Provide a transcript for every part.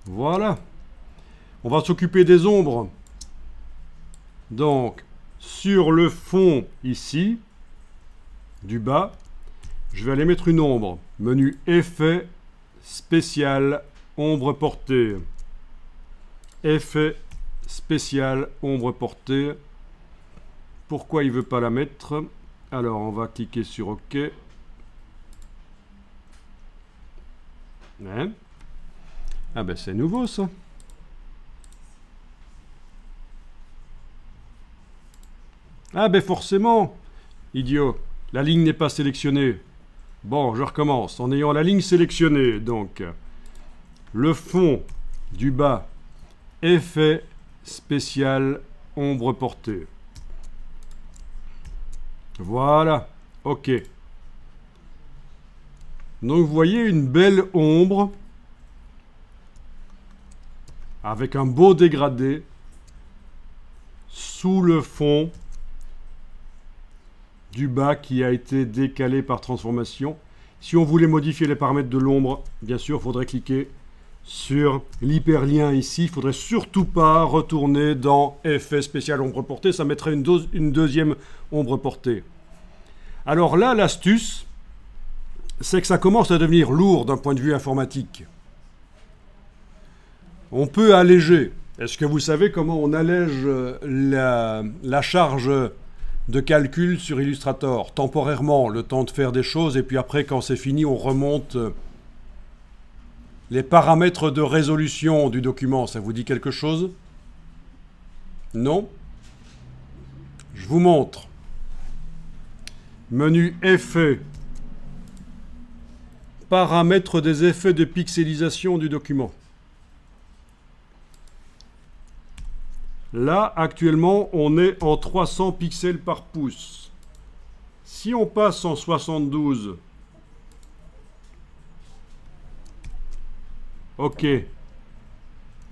Voilà. On va s'occuper des ombres. Donc, sur le fond, ici, du bas, je vais aller mettre une ombre. Menu Effet, Spécial, Ombre portée. Effet, Spécial, Ombre portée. Pourquoi il ne veut pas la mettre? Alors, on va cliquer sur OK. Hein? Ah ben, c'est nouveau, ça. Ah ben forcément, idiot, la ligne n'est pas sélectionnée. Bon, je recommence. En ayant la ligne sélectionnée, donc, le fond du bas, effet spécial, ombre portée. Voilà, ok. Donc vous voyez une belle ombre avec un beau dégradé sous le fond du bas qui a été décalé par transformation. Si on voulait modifier les paramètres de l'ombre, bien sûr, il faudrait cliquer sur l'hyperlien ici. Il ne faudrait surtout pas retourner dans Effet spécial ombre portée. Ça mettrait une deuxième ombre portée. Alors là, l'astuce, c'est que ça commence à devenir lourd d'un point de vue informatique. On peut alléger. Est-ce que vous savez comment on allège la charge de calcul sur Illustrator, temporairement, le temps de faire des choses, et puis après, quand c'est fini, on remonte les paramètres de résolution du document. Ça vous dit quelque chose? Non? Je vous montre. Menu Effets. Paramètres des effets de pixelisation du document. Là, actuellement, on est en 300 pixels par pouce. Si on passe en 72, ok.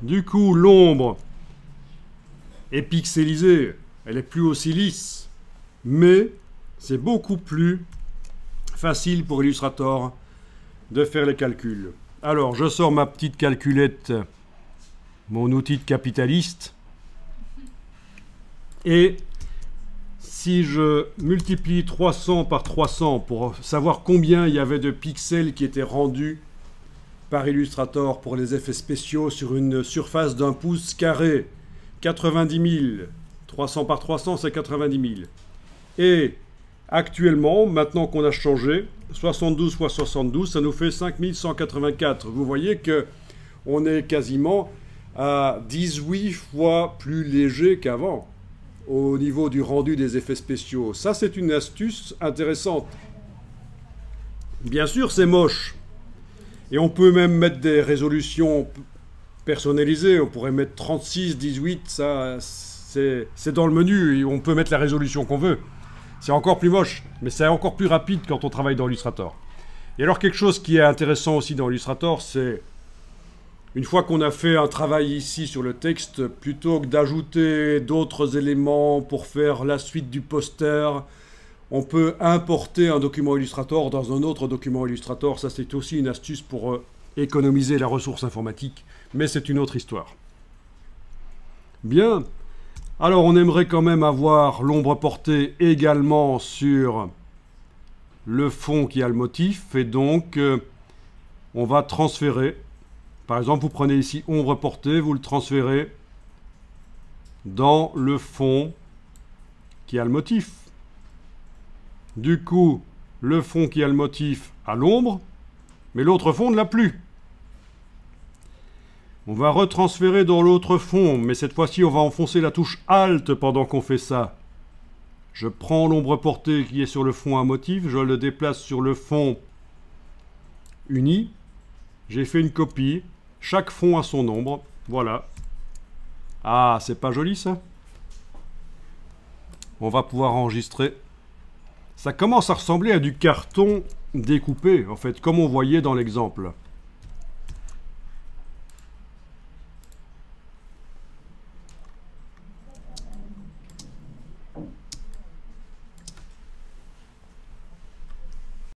Du coup, l'ombre est pixelisée. Elle est plus aussi lisse. Mais c'est beaucoup plus facile pour Illustrator de faire les calculs. Alors, je sors ma petite calculette, mon outil de capitaliste. Et si je multiplie 300 par 300 pour savoir combien il y avait de pixels qui étaient rendus par Illustrator pour les effets spéciaux sur une surface d'un pouce carré, 90 000. 300 par 300, c'est 90 000. Et actuellement, maintenant qu'on a changé, 72 fois 72, ça nous fait 5184. Vous voyez qu'on est quasiment à 18 fois plus léger qu'avant au niveau du rendu des effets spéciaux. Ça, c'est une astuce intéressante. Bien sûr, c'est moche. Et on peut même mettre des résolutions personnalisées. On pourrait mettre 36, 18, ça, c'est dans le menu. Et on peut mettre la résolution qu'on veut. C'est encore plus moche, mais c'est encore plus rapide quand on travaille dans Illustrator. Et alors, quelque chose qui est intéressant aussi dans Illustrator, c'est une fois qu'on a fait un travail ici sur le texte, plutôt que d'ajouter d'autres éléments pour faire la suite du poster, on peut importer un document Illustrator dans un autre document Illustrator. Ça, c'est aussi une astuce pour économiser la ressource informatique, mais c'est une autre histoire. Bien. Alors, on aimerait quand même avoir l'ombre portée également sur le fond qui a le motif, et donc on va transférer. Par exemple, vous prenez ici ombre portée, vous le transférez dans le fond qui a le motif. Du coup, le fond qui a le motif a l'ombre, mais l'autre fond ne l'a plus. On va retransférer dans l'autre fond, mais cette fois-ci, on va enfoncer la touche Alt pendant qu'on fait ça. Je prends l'ombre portée qui est sur le fond à motif, je le déplace sur le fond uni. J'ai fait une copie. Chaque fond a son ombre. Voilà. Ah, c'est pas joli ça? On va pouvoir enregistrer. Ça commence à ressembler à du carton découpé, en fait, comme on voyait dans l'exemple.